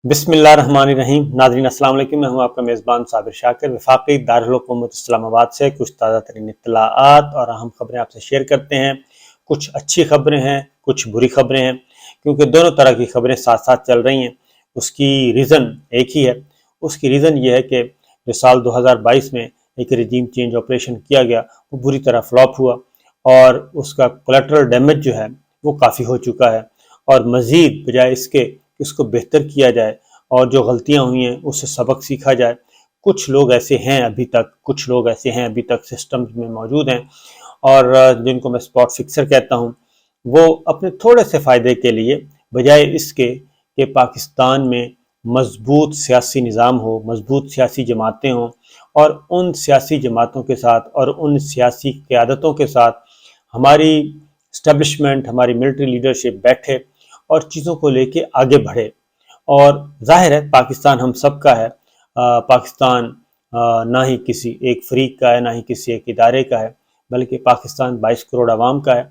بسم اللہ الرحمن الرحیم۔ ناظرین السلام علیکم، میں ہوں آپ کا میزبان صابر شاکر، وفاقی دارالحکومت اسلام آباد سے کچھ تازہ ترین اطلاعات اور اہم خبریں آپ سے شیئر کرتے ہیں۔ کچھ اچھی خبریں ہیں، کچھ بری خبریں ہیں، کیونکہ دونوں طرح کی خبریں ساتھ ساتھ چل رہی ہیں۔ اس کی ریزن ایک ہی ہے۔ اس کی ریزن یہ ہے کہ جو سال 2022 میں ایک رجیم چینج آپریشن کیا گیا وہ بری طرح فلاپ ہوا، اور اس کا کولیٹرل ڈیمیج جو ہے وہ کافی ہو چکا ہے، اور مزید بجائے اس کے اس کو بہتر کیا جائے اور جو غلطیاں ہوئی ہیں اس سے سبق سیکھا جائے، کچھ لوگ ایسے ہیں ابھی تک سسٹم میں موجود ہیں، اور جن کو میں اسپاٹ فکسر کہتا ہوں، وہ اپنے تھوڑے سے فائدے کے لیے بجائے اس کے کہ پاکستان میں مضبوط سیاسی نظام ہو، مضبوط سیاسی جماعتیں ہوں، اور ان سیاسی جماعتوں کے ساتھ اور ان سیاسی قیادتوں کے ساتھ ہماری اسٹیبلشمنٹ، ہماری ملٹری لیڈرشپ بیٹھے اور چیزوں کو لے کے آگے بڑھے۔ اور ظاہر ہے پاکستان ہم سب کا ہے، پاکستان نہ ہی کسی ایک فریق کا ہے، نہ ہی کسی ایک ادارے کا ہے، بلکہ پاکستان 22 کروڑ عوام کا ہے۔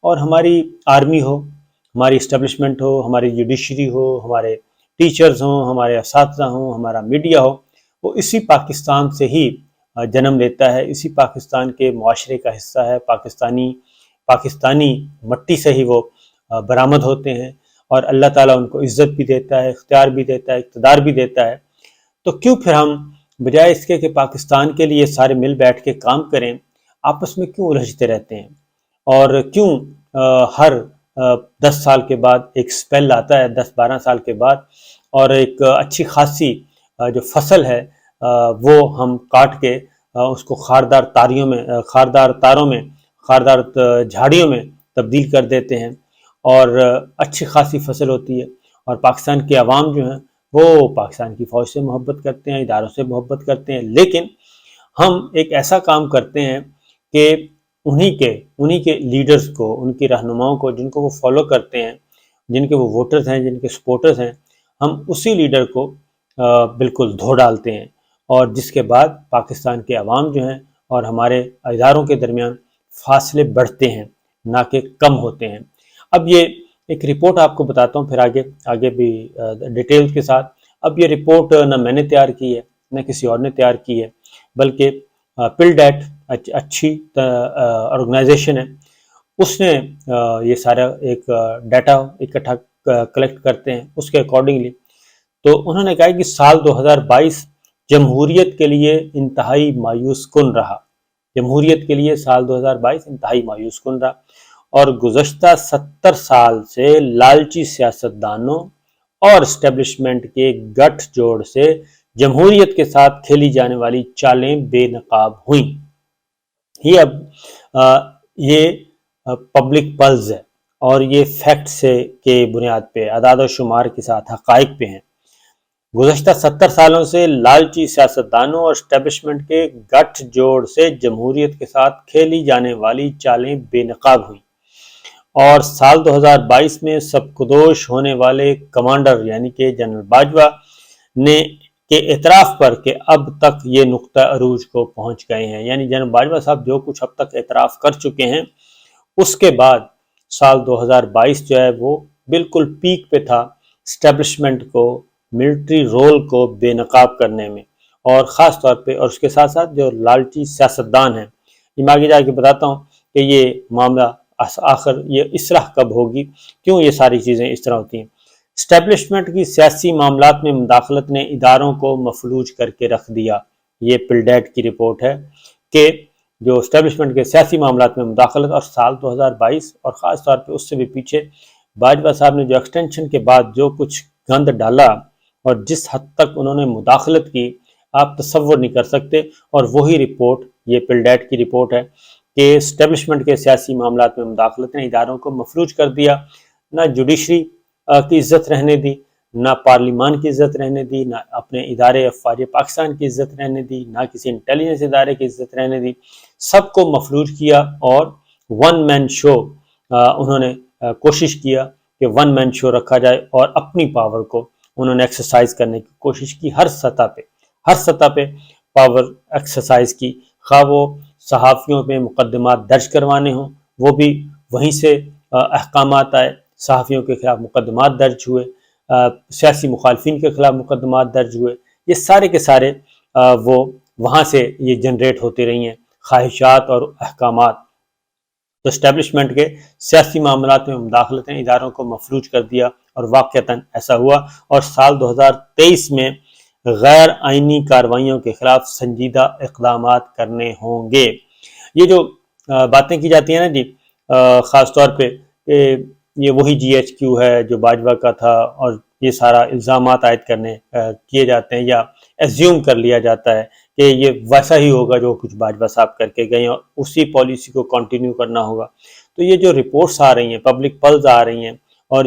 اور ہماری آرمی ہو، ہماری اسٹیبلشمنٹ ہو، ہماری جوڈیشری ہو، ہمارے ٹیچرز ہوں، ہمارے اساتذہ ہوں، ہمارا میڈیا ہو، وہ اسی پاکستان سے ہی جنم لیتا ہے، اسی پاکستان کے معاشرے کا حصہ ہے، پاکستانی مٹی سے ہی وہ برآمد ہوتے ہیں، اور اللہ تعالیٰ ان کو عزت بھی دیتا ہے، اختیار بھی دیتا ہے، اقتدار بھی دیتا ہے۔ تو کیوں پھر ہم بجائے اس کے کہ پاکستان کے لیے سارے مل بیٹھ کے کام کریں، آپس میں کیوں الجھتے رہتے ہیں؟ اور کیوں ہر 10 سال کے بعد ایک سپیل آتا ہے، 10-12 سال کے بعد، اور ایک اچھی خاصی جو فصل ہے وہ ہم کاٹ کے اس کو خاردار جھاڑیوں میں تبدیل کر دیتے ہیں، اور اچھی خاصی فصل ہوتی ہے، اور پاکستان کے عوام جو ہیں وہ پاکستان کی فوج سے محبت کرتے ہیں، اداروں سے محبت کرتے ہیں، لیکن ہم ایک ایسا کام کرتے ہیں کہ انہی کے لیڈرز کو، ان کی رہنماؤں کو، جن کو وہ فالو کرتے ہیں، جن کے وہ ووٹرز ہیں، جن کے سپورٹرز ہیں، ہم اسی لیڈر کو بالکل دھو ڈالتے ہیں، اور جس کے بعد پاکستان کے عوام جو ہیں اور ہمارے اداروں کے درمیان فاصلے بڑھتے ہیں، نہ کہ کم ہوتے ہیں۔ اب یہ ایک رپورٹ آپ کو بتاتا ہوں، پھر آگے بھی ڈیٹیل کے ساتھ۔ اب یہ رپورٹ نہ میں نے تیار کی ہے، نہ کسی اور نے تیار کی ہے، بلکہ پل ڈیٹ اچھی آرگنائزیشن ہے، اس نے یہ سارا ایک ڈیٹا اکٹھا کلیکٹ کرتے ہیں، اس کے اکارڈنگلی تو انہوں نے کہا کہ سال 2022 جمہوریت کے لیے انتہائی مایوس کن رہا۔ جمہوریت کے لیے سال 2022 انتہائی مایوس کن رہا، اور گزشتہ 70 سال سے لالچی سیاستدانوں اور اسٹیبلشمنٹ کے گٹھ جوڑ سے جمہوریت کے ساتھ کھیلی جانے والی چالیں بے نقاب ہوئیں۔ یہ پبلک پلز ہے، اور یہ فیکٹ کے بنیاد پہ، اعداد و شمار کے ساتھ حقائق پہ ہیں۔ گزشتہ 70 سالوں سے لالچی سیاستدانوں اور اسٹیبلشمنٹ کے گٹھ جوڑ سے جمہوریت کے ساتھ کھیلی جانے والی چالیں بے نقاب ہوئیں، اور سال 2022 میں سبکدوش ہونے والے کمانڈر یعنی کہ جنرل باجوہ نے کے اعتراف پر کہ اب تک یہ نقطہ عروج کو پہنچ گئے ہیں، یعنی جنرل باجوہ صاحب جو کچھ اب تک اعتراف کر چکے ہیں، اس کے بعد سال 2022 جو ہے وہ بالکل پیک پہ تھا اسٹیبلشمنٹ کو، ملٹری رول کو بے نقاب کرنے میں، اور خاص طور پہ، اور اس کے ساتھ ساتھ جو لالچی سیاستدان ہیں۔ میں آگے جا کے بتاتا ہوں کہ یہ معاملہ آخر یہ اصلاح کب ہوگی، کیوں یہ ساری چیزیں اس طرح ہوتی ہیں۔ اسٹیبلشمنٹ کی سیاسی معاملات میں مداخلت نے اداروں کو مفلوج کر کے رکھ دیا۔ یہ پل ڈیٹ کی رپورٹ ہے کہ جو اسٹیبلشمنٹ کے سیاسی معاملات میں مداخلت، اور سال 2022 اور خاص طور پہ اس سے بھی پیچھے باجوہ صاحب نے جو ایکسٹینشن کے بعد جو کچھ گند ڈالا اور جس حد تک انہوں نے مداخلت کی، آپ تصور نہیں کر سکتے۔ اور وہی رپورٹ، یہ پل ڈیٹ کی رپورٹ ہے کہ اسٹیبلشمنٹ کے سیاسی معاملات میں مداخلت نے اداروں کو مفلوج کر دیا، نہ جوڈیشری کی عزت رہنے دی، نہ پارلیمان کی عزت رہنے دی، نہ اپنے ادارے افواج پاکستان کی عزت رہنے دی، نہ کسی انٹیلیجنس ادارے کی عزت رہنے دی، سب کو مفلوج کیا، اور ون مین شو انہوں نے کوشش کیا کہ ون مین شو رکھا جائے، اور اپنی پاور کو انہوں نے ایکسرسائز کرنے کی کوشش کی، ہر سطح پہ پاور ایکسرسائز کی، خواہ وہ صحافیوں پہ مقدمات درج کروانے ہوں، وہ بھی وہیں سے احکامات آئے، صحافیوں کے خلاف مقدمات درج ہوئے، سیاسی مخالفین کے خلاف مقدمات درج ہوئے، یہ سارے کے سارے وہ وہاں سے یہ جنریٹ ہوتی رہی ہیں خواہشات اور احکامات۔ تو اسٹیبلشمنٹ کے سیاسی معاملات میں مداخلت نے اداروں کو مفلوج کر دیا، اور واقعتاً ایسا ہوا، اور سال 2023 میں غیر آئینی کارروائیوں کے خلاف سنجیدہ اقدامات کرنے ہوں گے۔ یہ جو باتیں کی جاتی ہیں نا جی، خاص طور پہ یہ وہی جی ایچ کیو ہے جو باجوہ کا تھا، اور یہ سارا الزامات عائد کرنے کیے جاتے ہیں، یا ایزیوم کر لیا جاتا ہے کہ یہ ویسا ہی ہوگا جو کچھ باجوہ صاحب کر کے گئے، اور اسی پالیسی کو کنٹینیو کرنا ہوگا۔ تو یہ جو رپورٹس آ رہی ہیں، پبلک پلز آ رہی ہیں، اور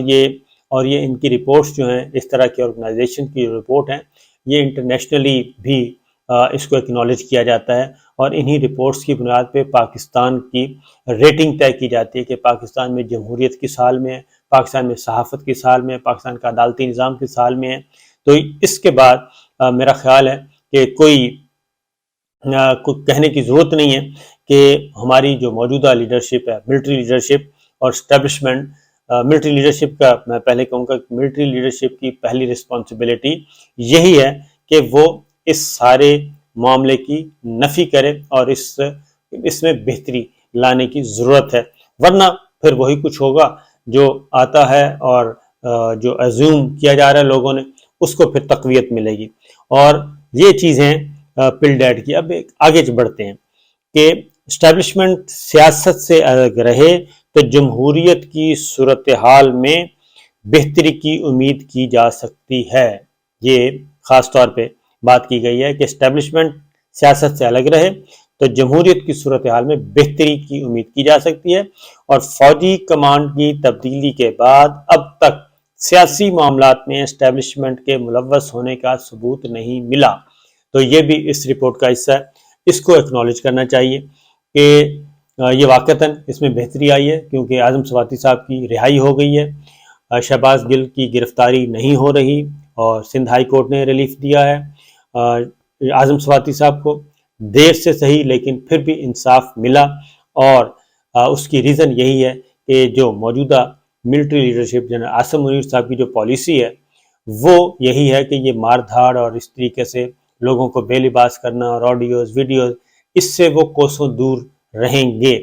یہ ان کی رپورٹس جو ہیں، اس طرح کی آرگنائزیشن کی رپورٹ ہیں، یہ انٹرنیشنلی بھی اس کو اکنالج کیا جاتا ہے، اور انہی رپورٹس کی بنیاد پہ پاکستان کی ریٹنگ طے کی جاتی ہے کہ پاکستان میں جمہوریت کس حال میں ہے، پاکستان میں صحافت کس حال میں ہے، پاکستان کا عدالتی نظام کس حال میں ہے۔ تو اس کے بعد میرا خیال ہے کہ کوئی کہنے کی ضرورت نہیں ہے کہ ہماری جو موجودہ لیڈرشپ ہے، ملٹری لیڈرشپ اور اسٹیبلشمنٹ، ملٹری لیڈرشپ کا میں پہلے کہوں گا کہ ملٹری لیڈرشپ کی پہلی رسپانسبلٹی یہی ہے کہ وہ اس سارے معاملے کی نفی کرے اور اس میں بہتری لانے کی ضرورت ہے، ورنہ پھر وہی کچھ ہوگا جو آتا ہے، اور جو ایزیوم کیا جا رہا ہے لوگوں نے، اس کو پھر تقویت ملے گی۔ اور یہ چیزیں پل ڈیٹ کی۔ اب آگے بڑھتے ہیں کہ اسٹیبلشمنٹ سیاست سے الگ رہے تو جمہوریت کی صورتحال میں بہتری کی امید کی جا سکتی ہے۔ یہ خاص طور پہ بات کی گئی ہے کہ اسٹیبلشمنٹ سیاست سے الگ رہے تو جمہوریت کی صورتحال میں بہتری کی امید کی جا سکتی ہے، اور فوجی کمانڈ کی تبدیلی کے بعد اب تک سیاسی معاملات میں اسٹیبلشمنٹ کے ملوث ہونے کا ثبوت نہیں ملا۔ تو یہ بھی اس رپورٹ کا حصہ ہے، اس کو اکنالج کرنا چاہیے کہ یہ واقعتاً اس میں بہتری آئی ہے، کیونکہ اعظم سواتی صاحب کی رہائی ہو گئی ہے، شہباز گل کی گرفتاری نہیں ہو رہی، اور سندھ ہائی کورٹ نے ریلیف دیا ہے اعظم سواتی صاحب کو، دیر سے صحیح لیکن پھر بھی انصاف ملا، اور اس کی ریزن یہی ہے کہ جو موجودہ military leadership general Asim Munir صاحب کی جو پالیسی ہے وہ یہی ہے کہ یہ مار دھاڑ اور اس طریقے سے لوگوں کو بے لباس کرنا، اور آڈیوز ویڈیوز، اس سے وہ کوسوں دور رہیں گے۔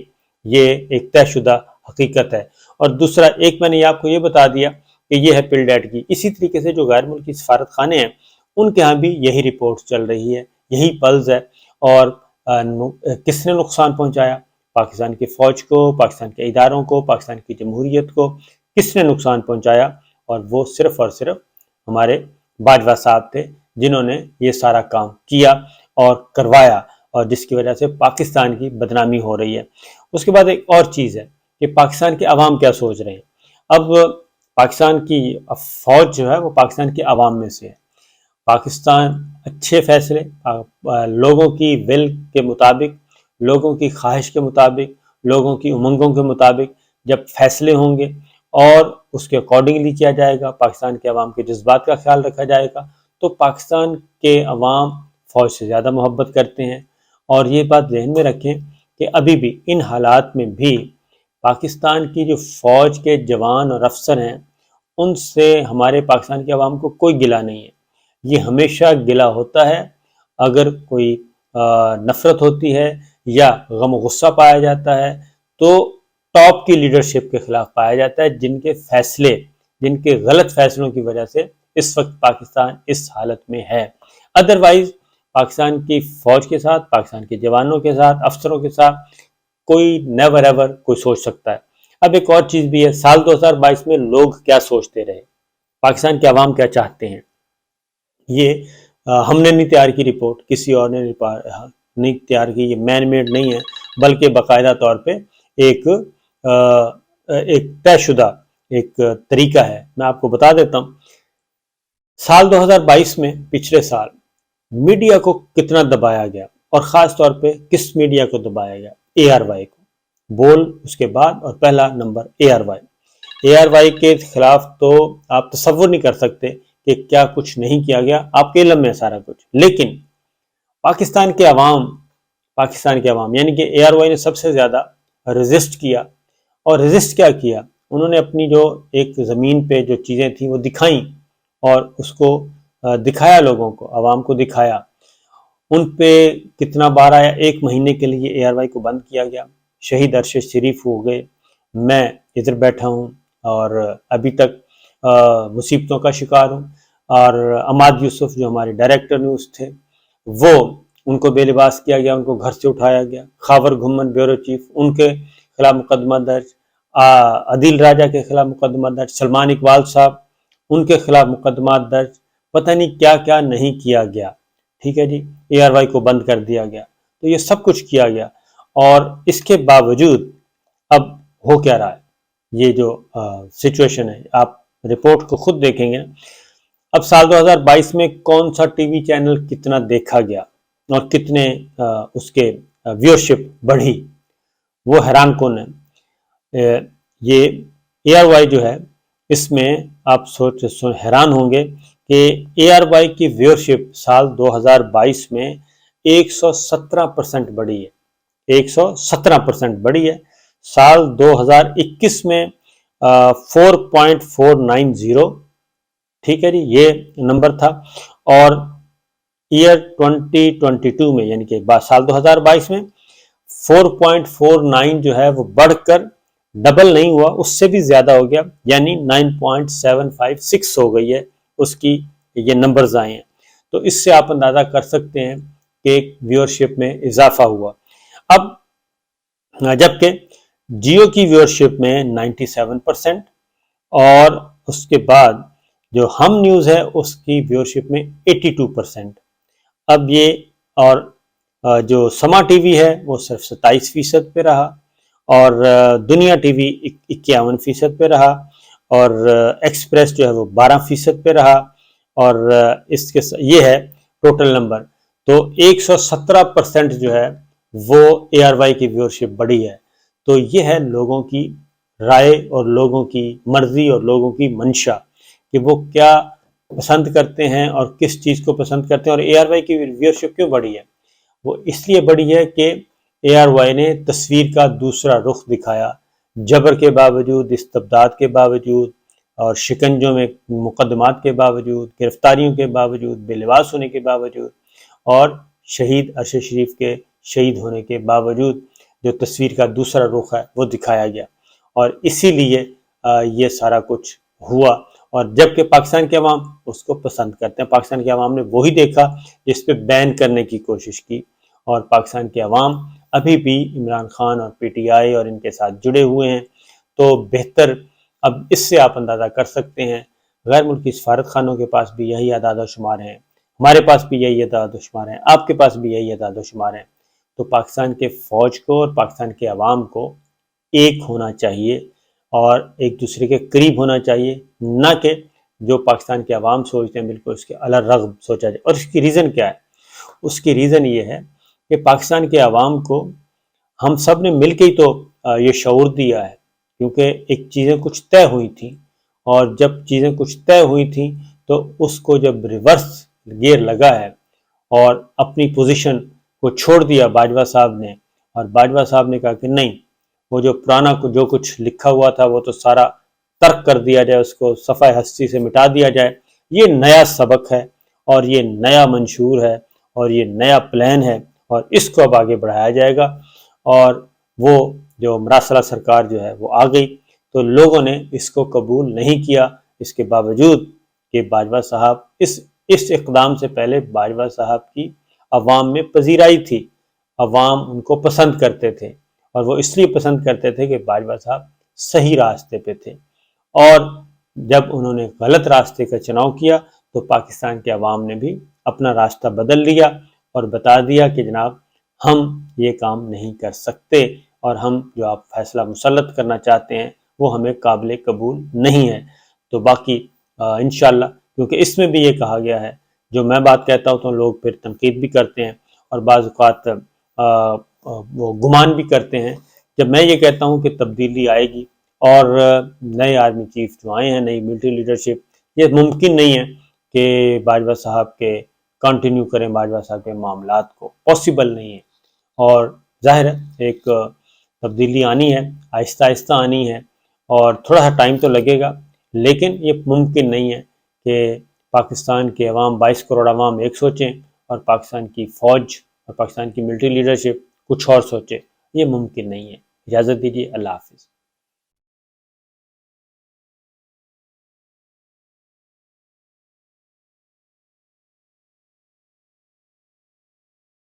یہ ایک طے شدہ حقیقت ہے۔ اور دوسرا ایک میں نے آپ کو یہ بتا دیا کہ یہ ہے پل ڈیٹ کی۔ اسی طریقے سے جو غیر ملکی سفارت خانے ہیں ان کے ہاں بھی یہی رپورٹ چل رہی ہے، یہی پلز ہے، اور کس نے نقصان پہنچایا؟ پاکستان کی فوج کو، پاکستان کے اداروں کو، پاکستان کی جمہوریت کو کس نے نقصان پہنچایا؟ اور وہ صرف اور صرف ہمارے باجوہ صاحب تھے جنہوں نے یہ سارا کام کیا اور کروایا، اور جس کی وجہ سے پاکستان کی بدنامی ہو رہی ہے۔ اس کے بعد ایک اور چیز ہے کہ پاکستان کے عوام کیا سوچ رہے ہیں۔ اب پاکستان کی فوج جو ہے وہ پاکستان کے عوام میں سے ہے۔ پاکستان اچھے فیصلے لوگوں کی ول کے مطابق، لوگوں کی خواہش کے مطابق، لوگوں کی امنگوں کے مطابق جب فیصلے ہوں گے اور اس کے اکارڈنگلی کیا جائے گا، پاکستان کے عوام کے جذبات کا خیال رکھا جائے گا، تو پاکستان کے عوام فوج سے زیادہ محبت کرتے ہیں۔ اور یہ بات ذہن میں رکھیں کہ ابھی بھی ان حالات میں بھی پاکستان کی جو فوج کے جوان اور افسر ہیں ان سے ہمارے پاکستان کے عوام کو کوئی گلہ نہیں ہے۔ یہ ہمیشہ گلہ ہوتا ہے اگر کوئی نفرت ہوتی ہے یا غم و غصہ پایا جاتا ہے تو ٹاپ کی لیڈرشپ کے خلاف پایا جاتا ہے، جن کے فیصلے، جن کے غلط فیصلوں کی وجہ سے اس وقت پاکستان اس حالت میں ہے۔ ادروائز پاکستان کی فوج کے ساتھ، پاکستان کے جوانوں کے ساتھ، افسروں کے ساتھ کوئی نیور ایور کوئی سوچ سکتا ہے۔ اب ایک اور چیز بھی ہے، سال 2022 میں لوگ کیا سوچتے رہے، پاکستان کے عوام کیا چاہتے ہیں۔ یہ ہم نے نہیں تیار کی رپورٹ، کسی اور نے نہیں تیار کی، یہ مین میڈ نہیں ہے، بلکہ باقاعدہ طور پہ ایک طے شدہ ایک طریقہ ہے۔ میں آپ کو بتا دیتا ہوں، سال 2022 میں پچھلے سال میڈیا کو کتنا دبایا گیا، اور خاص طور پہ کس میڈیا کو دبایا گیا؟ اے آر وائی کو، بول اس کے بعد اور پہلا نمبر A R Y. A R Y کے خلاف تو آپ تصور نہیں کر سکتے کہ کیا کچھ نہیں کیا گیا، آپ کے علم میں سارا کچھ۔ لیکن پاکستان کے عوام یعنی کہ اے آر وائی نے سب سے زیادہ ریزسٹ کیا، اور ریزسٹ کیا انہوں نے اپنی جو ایک زمین پہ جو چیزیں تھیں وہ دکھائیں اور اس کو دکھایا، لوگوں کو، عوام کو دکھایا، ان پہ کتنا بار آیا. 1 مہینے کے لیے اے آر وائی کو بند کیا گیا. شہید ارشد شریف ہو گئے، میں ادھر بیٹھا ہوں اور ابھی تک مصیبتوں کا شکار ہوں. اور عماد یوسف جو ہمارے ڈائریکٹر نیوز تھے، وہ ان کو بے لباس کیا گیا، ان کو گھر سے اٹھایا گیا. خاور گھمن بیورو چیف، ان کے خلاف مقدمہ درج. عدیل راجہ کے خلاف مقدمہ درج. سلمان اقبال صاحب، ان کے خلاف مقدمات درج. پتہ نہیں کیا کیا نہیں کیا گیا. ٹھیک ہے جی، اے آر وائی کو بند کر دیا گیا. تو یہ سب کچھ کیا گیا، اور اس کے باوجود اب ہو کیا رہا ہے؟ یہ جو سچویشن ہے، آپ رپورٹ کو خود دیکھیں گے. اب سال 2022 میں کون سا ٹی وی چینل کتنا دیکھا گیا اور کتنے اس کے ویورشپ بڑھی، وہ حیران کن ہے. یہ اے آر وائی جو ہے، اس میں آپ حیران ہوں گے کہ اے آر وائی کی ویورشپ سال 2022 میں 117% بڑھی ہے. 117% بڑھی ہے. سال 2021 میں 4.490. ٹھیک ہے جی، یہ نمبر تھا. اور ایئر 2022 میں، یعنی کہ سال 2022 میں 4.49 جو ہے وہ بڑھ کر ڈبل نہیں ہوا، اس سے بھی زیادہ ہو گیا، یعنی 9.756 ہو گئی ہے اس کی. یہ نمبرز آئے ہیں، تو اس سے آپ اندازہ کر سکتے ہیں کہ ویورشپ میں اضافہ ہوا. اب جبکہ جیو کی ویورشپ میں 97%، اور اس کے بعد جو ہم نیوز ہے اس کی ویورشپ میں 82%. اب یہ، اور جو سما ٹی وی ہے وہ صرف 27% پہ رہا، اور دنیا ٹی وی 51% پہ رہا، اور ایکسپریس جو ہے وہ 12% پہ رہا. اور اس کے یہ ہے ٹوٹل نمبر. تو 117% جو ہے وہ اے آر وائی کی ویورشپ بڑھی ہے. تو یہ ہے لوگوں کی رائے اور لوگوں کی مرضی اور لوگوں کی منشا کہ وہ کیا پسند کرتے ہیں اور کس چیز کو پسند کرتے ہیں. اور اے آر وائی کی ویورشپ کیوں بڑھی ہے؟ وہ اس لیے بڑھی ہے کہ اے آر وائی نے تصویر کا دوسرا رخ دکھایا. جبر کے باوجود، استبداد کے باوجود، اور شکنجوں میں مقدمات کے باوجود، گرفتاریوں کے باوجود، بے لباس ہونے کے باوجود، اور شہید ارشد شریف کے شہید ہونے کے باوجود، جو تصویر کا دوسرا رخ ہے وہ دکھایا گیا. اور اسی لیے یہ سارا کچھ ہوا. اور جبکہ پاکستان کے عوام اس کو پسند کرتے ہیں. پاکستان کے عوام نے وہی دیکھا جس پہ بین کرنے کی کوشش کی، اور پاکستان کے عوام ابھی بھی عمران خان اور پی ٹی آئی اور ان کے ساتھ جڑے ہوئے ہیں. تو بہتر، اب اس سے آپ اندازہ کر سکتے ہیں، غیر ملکی سفارت خانوں کے پاس بھی یہی اعداد و شمار ہیں، ہمارے پاس بھی یہی اعداد و شمار ہیں، آپ کے پاس بھی یہی اعداد و شمار ہیں. تو پاکستان کے فوج کو اور پاکستان کے عوام کو ایک ہونا چاہیے اور ایک دوسرے کے قریب ہونا چاہیے، نہ کہ جو پاکستان کے عوام سوچتے ہیں بالکل اس کے الرغم سوچا جائے. اور اس کی ریزن کیا ہے؟ اس کی ریزن یہ ہے کہ پاکستان کے عوام کو ہم سب نے مل کے ہی تو یہ شعور دیا ہے، کیونکہ ایک چیزیں کچھ طے ہوئی تھیں، اور جب چیزیں کچھ طے ہوئی تھیں تو اس کو جب ریورس گیئر لگا ہے اور اپنی پوزیشن کو چھوڑ دیا باجوہ صاحب نے، اور باجوہ صاحب نے کہا کہ نہیں، وہ جو پرانا جو کچھ لکھا ہوا تھا وہ تو سارا ترک کر دیا جائے، اس کو صفحہ ہستی سے مٹا دیا جائے. یہ نیا سبق ہے، اور یہ نیا منشور ہے، اور یہ نیا پلان ہے، اور اس کو اب آگے بڑھایا جائے گا. اور وہ جو مراسلہ سرکار جو ہے وہ آ گئی، تو لوگوں نے اس کو قبول نہیں کیا. اس کے باوجود کہ باجوہ صاحب اس اقدام سے پہلے باجوہ صاحب کی عوام میں پذیرائی تھی، عوام ان کو پسند کرتے تھے، اور وہ اس لیے پسند کرتے تھے کہ باجوہ صاحب صحیح راستے پہ تھے. اور جب انہوں نے غلط راستے کا چناؤ کیا تو پاکستان کے عوام نے بھی اپنا راستہ بدل لیا اور بتا دیا کہ جناب ہم یہ کام نہیں کر سکتے، اور ہم جو آپ فیصلہ مسلط کرنا چاہتے ہیں وہ ہمیں قابل قبول نہیں ہے. تو باقی انشاءاللہ، کیونکہ اس میں بھی یہ کہا گیا ہے، جو میں بات کہتا ہوں تو لوگ پھر تنقید بھی کرتے ہیں، اور بعض اوقات وہ گمان بھی کرتے ہیں. جب میں یہ کہتا ہوں کہ تبدیلی آئے گی اور نئے آرمی چیف جو آئے ہیں، نئی ملٹری لیڈرشپ، یہ ممکن نہیں ہے کہ باجوہ صاحب کے کنٹینیو کریں باجوہ صاحب کے معاملات کو، پاسبل نہیں ہے. اور ظاہر ہے ایک تبدیلی آنی ہے، آہستہ آہستہ آنی ہے، اور تھوڑا سا ٹائم تو لگے گا، لیکن یہ ممکن نہیں ہے کہ پاکستان کے عوام 22 کروڑ عوام ایک سوچیں اور پاکستان کی فوج اور پاکستان کی ملٹری لیڈرشپ کچھ اور سوچے، یہ ممکن نہیں ہے۔ اجازت دیجیے، اللہ حافظ۔